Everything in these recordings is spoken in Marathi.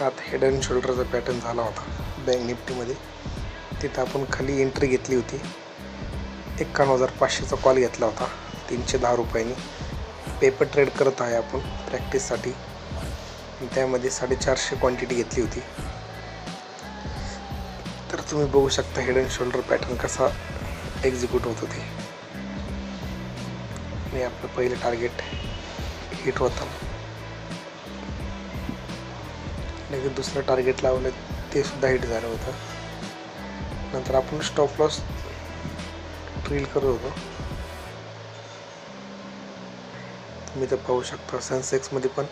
आत हेड अँड शोल्डरचा पॅटर्न झाला होता बँक निफ्टीमध्ये. तिथं आपण खाली एंट्री घेतली होती. 51,500चा कॉल घेतला होता 310 रुपयांनी. पेपर ट्रेड करत आहे आपण प्रॅक्टिससाठी. त्यामध्ये 450 क्वांटिटी घेतली होती. तर तुम्ही बघू शकता हेड अँड शोल्डर पॅटर्न कसा एक्झिक्यूट होत होते. आणि आपलं पहिलं टार्गेट हिट होतं. लगेच दुसरं टार्गेट लावलं ते सुद्धा हिट झालं होतं. नंतर आपण स्टॉप लॉस ड्रिल करत होतो. तुम्ही तर पाहू शकता सेन्सेक्समध्ये पण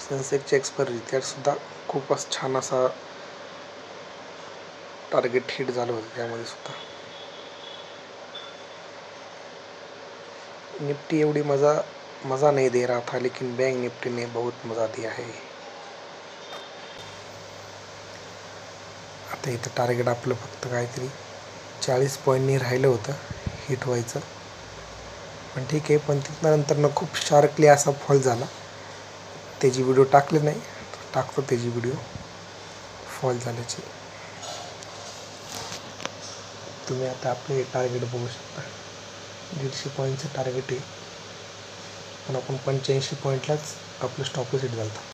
सेन्सेक्सची एक्सपायरी त्यात सुद्धा खूपच छान असा टारगेट हिट झालं होतं. त्यामध्ये सुद्धा निफ्टी एवढी मज़ा नहीं दे रहा था, लेकिन बैंक निफ्टी ने बहुत मज़ा दिया है. आता इथं टार्गेट आपलं फक्त काहीतरी 40 पॉईंटनी राहिलं होतं हिट व्हायचं. पण ठीक आहे. पण तिथनंतर खूप शार्पली असा फॉल झाला. त्याची व्हिडिओ टाकले नाही, टाकतो त्याची व्हिडिओ फॉल झाल्याची. तुम्ही आता आपले टार्गेट बघू शकता. 150 पॉईंटचं टार्गेट आहे, पण आपण 85 पॉईंटलाच आपलं स्टॉप लॉस हिट झाला.